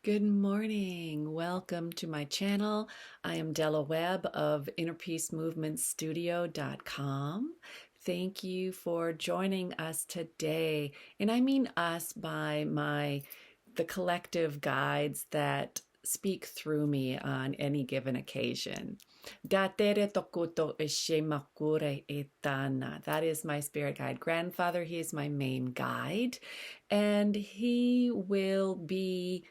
Good morning. Welcome to my channel. I am Della Webb of InnerPeaceMovementStudio.com. Thank you for joining us today. And I mean us by the collective guides that speak through me on any given occasion. Datere tokuto ishe makure etana. That is my spirit guide grandfather. He is my main guide, and he will be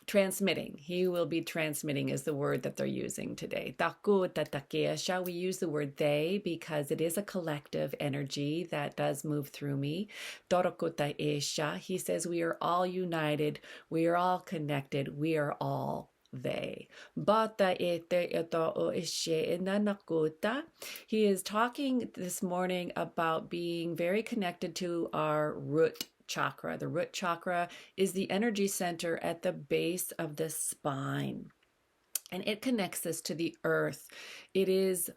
transmitting. He will be transmitting is the word that they're using today. Taku tatakesha. We use the word they because it is a collective energy that does move through me. Torokuta esha. He says we are all united. We are all connected. We are all they. Bata ete eto o ishe inanakuta. He is talking this morning about being very connected to our root chakra. The root chakra is the energy center at the base of the spine, and it connects us to the earth. It is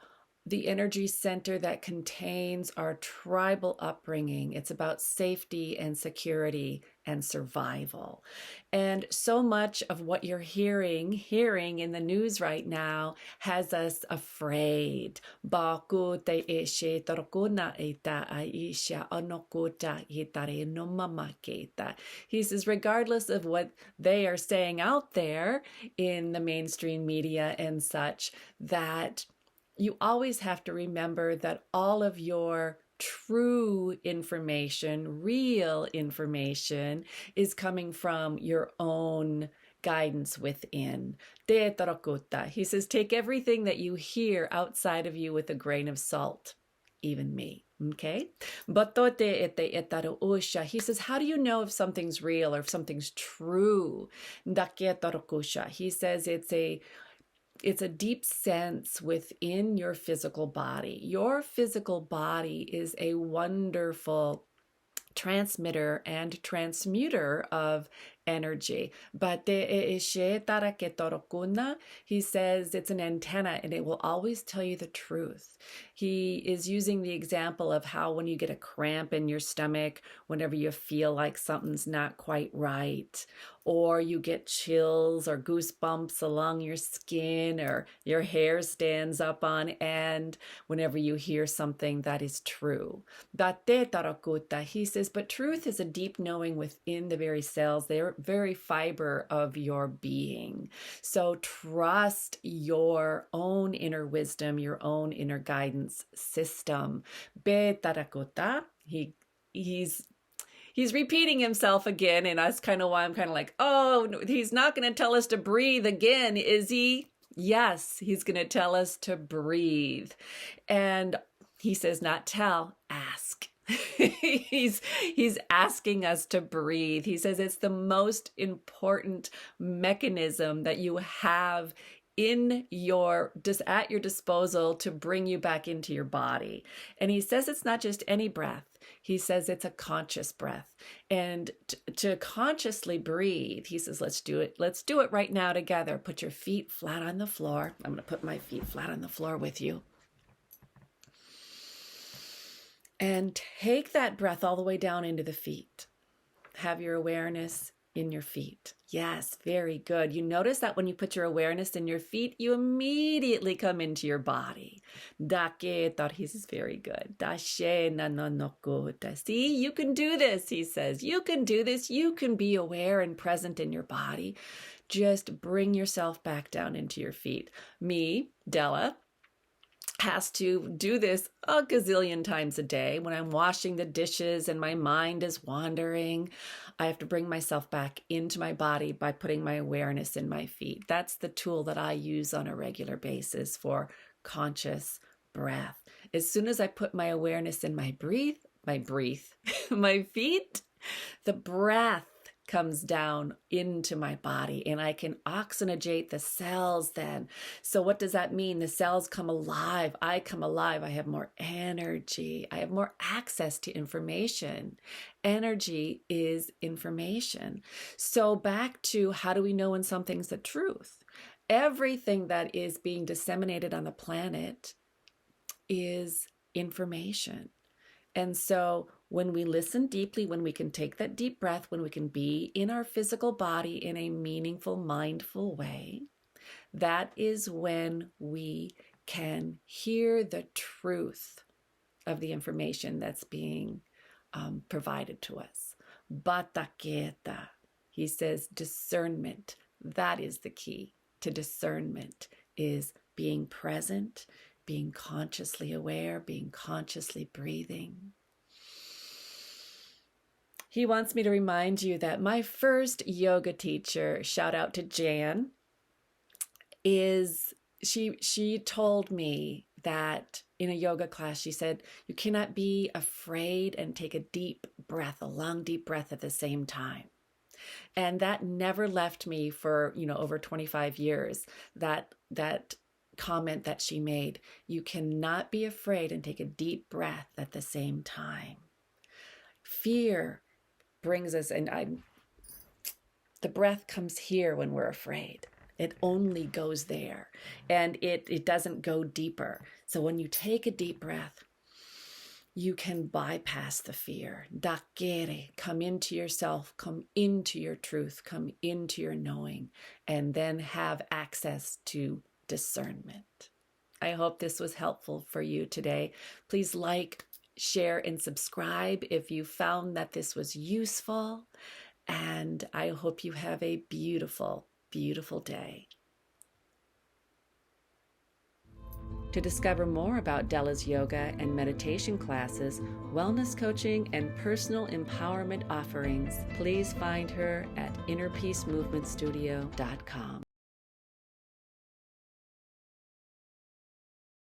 the energy center that contains our tribal upbringing. It's about safety and security and survival. And so much of what you're hearing in the news right now has us afraid. He says, regardless of what they are saying out there in the mainstream media and such, that you always have to remember that all of your true information, real information, is coming from your own guidance within. He says, take everything that you hear outside of you with a grain of salt, even me. Okay? He says, how do you know if something's real or if something's true? He says it's a deep sense within your physical body. Your physical body is a wonderful transmitter and transmuter of energy. But he says it's an antenna and it will always tell you the truth. He is using the example of how when you get a cramp in your stomach, whenever you feel like something's not quite right, or you get chills or goosebumps along your skin, or your hair stands up on end whenever you hear something that is true. He says, but truth is a deep knowing within the very cells, the very fiber of your being. So trust your own inner wisdom, your own inner guidance system. He's repeating himself again, and that's kind of why I'm kind of like, oh, he's not going to tell us to breathe again, is he? Yes, he's going to tell us to breathe. And he says, not tell, ask. he's asking us to breathe. He says it's the most important mechanism that you have at your disposal to bring you back into your body. And he says it's not just any breath. He says it's a conscious breath. And to consciously breathe, he says, let's do it. Let's do it right now together. Put your feet flat on the floor. I'm going to put my feet flat on the floor with you. And take that breath all the way down into the feet. Have your awareness in your feet. Yes, very good. You notice that when you put your awareness in your feet, you immediately come into your body. Dake tarhis is very good. Dashe nanonokota. See, you can do this, he says. You can do this. You can be aware and present in your body. Just bring yourself back down into your feet. Me, Della, has to do this a gazillion times a day. When I'm washing the dishes and my mind is wandering, I have to bring myself back into my body by putting my awareness in my feet. That's the tool that I use on a regular basis for conscious breath. As soon as I put my awareness in my feet, the breath comes down into my body and I can oxygenate the cells then. So what does that mean? The cells come alive. I come alive. I have more energy. I have more access to information. Energy is information. So back to how do we know when something's the truth? Everything that is being disseminated on the planet is information. And so When we listen deeply, when we can take that deep breath, when we can be in our physical body in a meaningful, mindful way, that is when we can hear the truth of the information that's being provided to us. Bataqueta, he says, discernment. That is the key to discernment, is being present, being consciously aware, being consciously breathing. He wants me to remind you that my first yoga teacher, shout out to Jan, is she told me that in a yoga class, she said, you cannot be afraid and take a deep breath, a long, deep breath at the same time. And that never left me for, over 25 years, that comment that she made. You cannot be afraid and take a deep breath at the same time. Fear brings us, the breath comes here when we're afraid. It only goes there, and it doesn't go deeper. So when you take a deep breath, you can bypass the fear. Dakere, come into yourself, come into your truth, come into your knowing, and then have access to discernment. I hope this was helpful for you today. Please like, share, and subscribe if you found that this was useful. And I hope you have a beautiful, beautiful day. To discover more about Della's yoga and meditation classes, wellness coaching, and personal empowerment offerings, please find her at innerpeacemovementstudio.com.